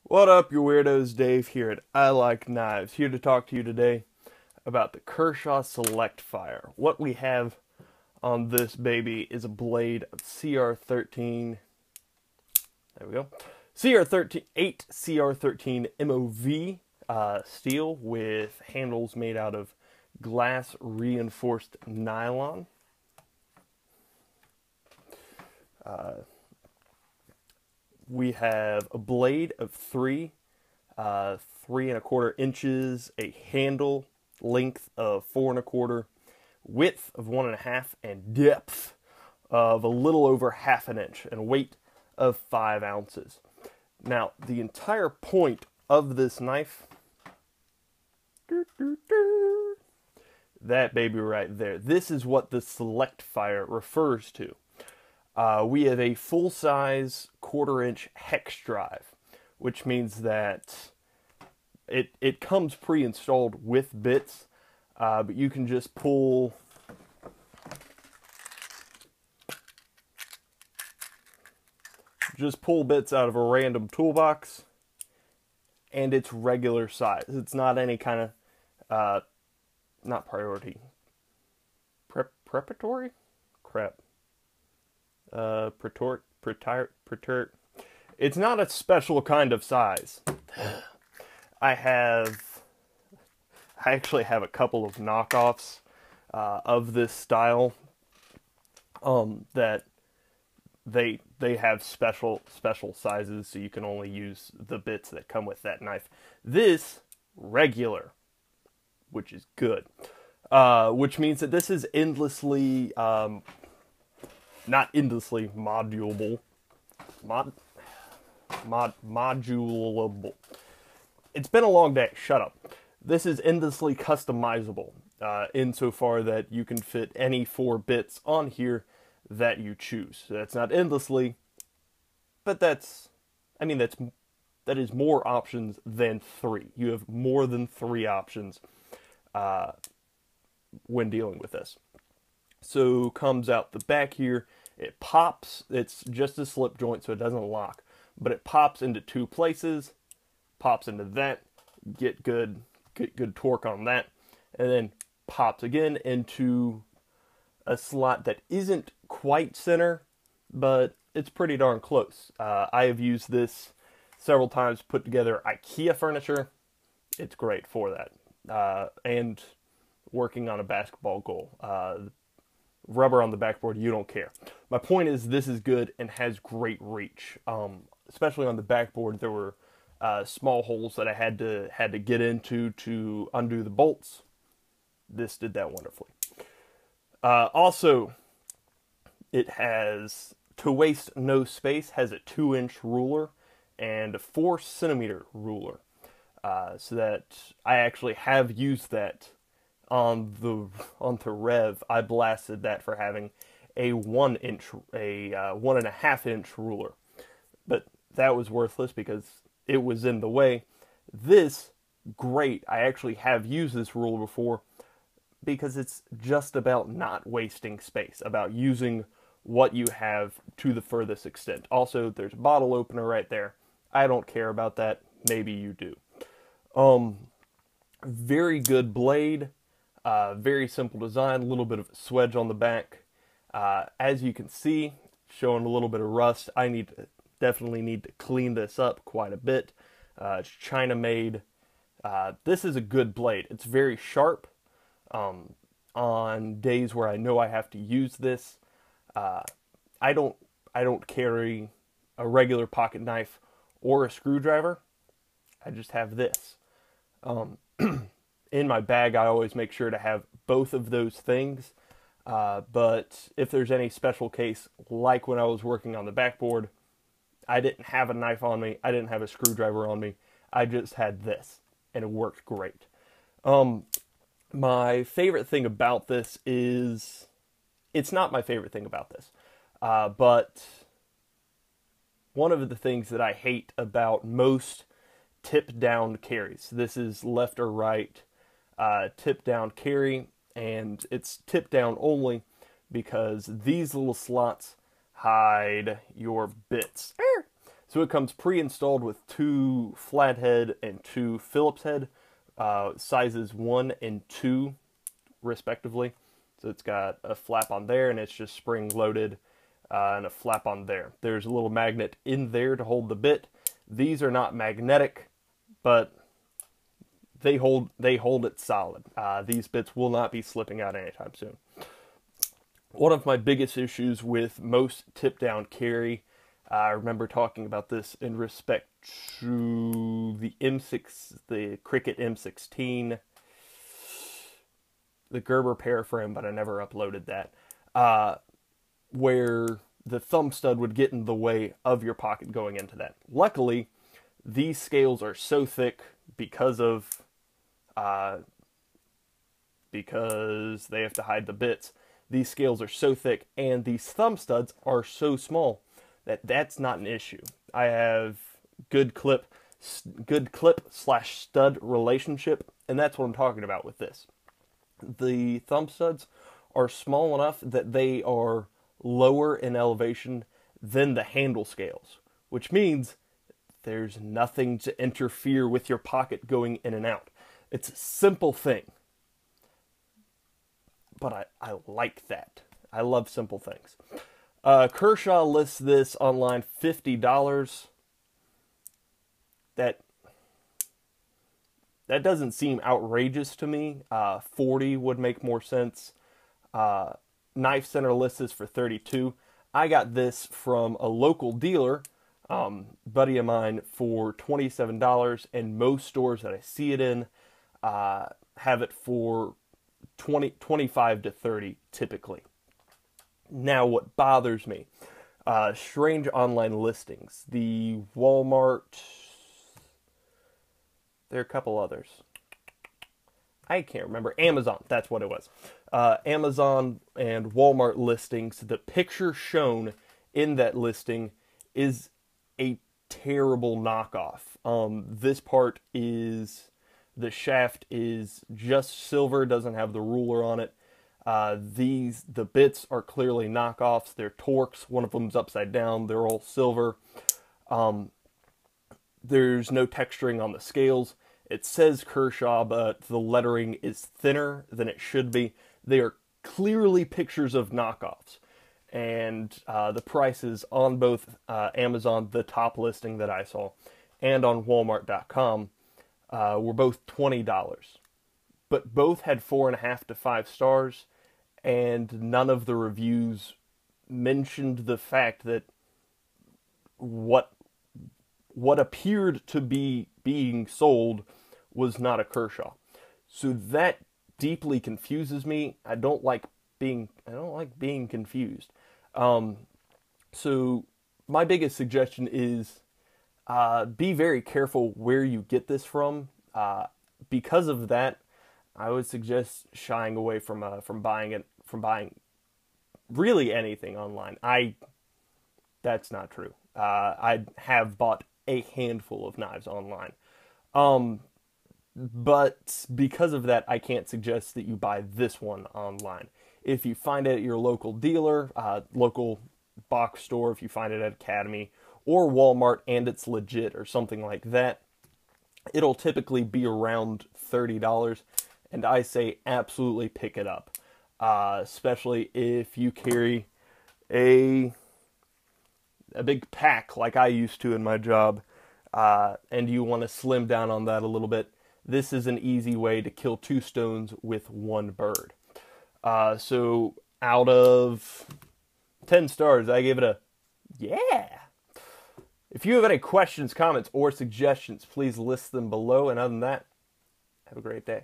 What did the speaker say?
What up, you weirdos? Dave here at I Like Knives, here to talk to you today about the Kershaw SelectFire. What we have on this baby is a blade of CR13, there we go, CR13, 8 CR13 MOV steel with handles made out of glass reinforced nylon. We have a blade of 3.25 inches, a handle length of 4.25, width of 1.5, and depth of a little over 1/2 inch, and a weight of 5 ounces. Now, the entire point of this knife, that baby right there, this is what the SelectFire refers to. We have a full-size 1/4 inch hex drive, which means that it comes pre-installed with bits, but you can just pull bits out of a random toolbox, and it's regular size. It's not any kind of not priority, preparatory crap. It's not a special kind of size. I actually have a couple of knockoffs of this style that they have special sizes, so you can only use the bits that come with that knife. This regular, which is good, which means that this is endlessly not endlessly modulable. Modulable. It's been a long day. Shut up. This is endlessly customizable, insofar that you can fit any 4 bits on here that you choose. So that's not endlessly, but that is more options than 3. You have more than 3 options when dealing with this. So comes out the back here, it pops, it's just a slip joint so it doesn't lock, but it pops into 2 places, pops into that, get good torque on that, and then pops again into a slot that isn't quite center, but it's pretty darn close. I have used this several times, put together IKEA furniture. It's great for that. And working on a basketball goal. Rubber on the backboard, you don't care. My point is, this is good and has great reach. Especially on the backboard, there were small holes that I had to get into to undo the bolts. This did that wonderfully. Also, it has, to waste no space, has a 2-inch ruler and a 4-centimeter ruler. So that I actually have used that on the Rev. I blasted that for having a 1.5 inch ruler, but that was worthless because it was in the way. This, great. I actually have used this ruler before because it's just about not wasting space, about using what you have to the furthest extent. Also, there's a bottle opener right there. I don't care about that. Maybe you do. Very good blade. Very simple design, a little bit of a swedge on the back. As you can see, showing a little bit of rust. I definitely need to clean this up quite a bit. It's China made. This is a good blade. It's very sharp. On days where I know I have to use this, I don't carry a regular pocket knife or a screwdriver. I just have this. In my bag, I always make sure to have both of those things. But if there's any special case, like when I was working on the backboard, I didn't have a knife on me. I didn't have a screwdriver on me. I just had this, and it worked great. My favorite thing about this is, it's not my favorite thing about this, but one of the things that I hate about most tip-down carries, this is left or right, tip-down carry, and it's tip-down only because these little slots hide your bits. So it comes pre-installed with 2 flathead and 2 Phillips head, sizes 1 and 2 respectively. So it's got a flap on there, and it's just spring loaded, and a flap on there. There's a little magnet in there to hold the bit. These are not magnetic, but they hold it solid. These bits will not be slipping out anytime soon. One of my biggest issues with most tip-down carry, I remember talking about this in respect to the the Cricket M16, the Gerber paraframe, but I never uploaded that, where the thumb stud would get in the way of your pocket going into that. Luckily, these scales are so thick because they have to hide the bits. These scales are so thick, and these thumb studs are so small that that's not an issue. I have good clip / stud relationship, and that's what I'm talking about with this. The thumb studs are small enough that they are lower in elevation than the handle scales, which means there's nothing to interfere with your pocket going in and out. It's a simple thing, but I like that. I love simple things. Kershaw lists this online $50. That doesn't seem outrageous to me. 40 would make more sense. Knife Center lists this for $32. I got this from a local dealer, buddy of mine, for $27, and most stores that I see it in have it for 25 to 30 typically. Now, what bothers me, strange online listings. The Walmart, there are a couple others. I can't remember. Amazon, that's what it was. Amazon and Walmart listings, the picture shown in that listing is a terrible knockoff. This part is, the shaft is just silver, doesn't have the ruler on it. The bits are clearly knockoffs. They're Torx. One of them's upside down. They're all silver. There's no texturing on the scales. It says Kershaw, but the lettering is thinner than it should be. They are clearly pictures of knockoffs. And the prices on both Amazon, the top listing that I saw, and on Walmart.com were both $20. But both had 4.5 to 5 stars, and none of the reviews mentioned the fact that what appeared to be being sold was not a Kershaw. So that deeply confuses me. I don't like being confused. So my biggest suggestion is be very careful where you get this from. Because of that, I would suggest shying away from buying really anything online. That's not true. I have bought a handful of knives online. But because of that, I can't suggest that you buy this one online. If you find it at your local dealer, local box store, if you find it at Academy or Walmart and it's legit or something like that, it'll typically be around $30. And I say absolutely pick it up. Especially if you carry a big pack like I used to in my job, and you want to slim down on that a little bit. This is an easy way to kill 2 stones with 1 bird. So out of 10 stars, I give it a yeah. If you have any questions, comments, or suggestions, please list them below. And other than that, have a great day.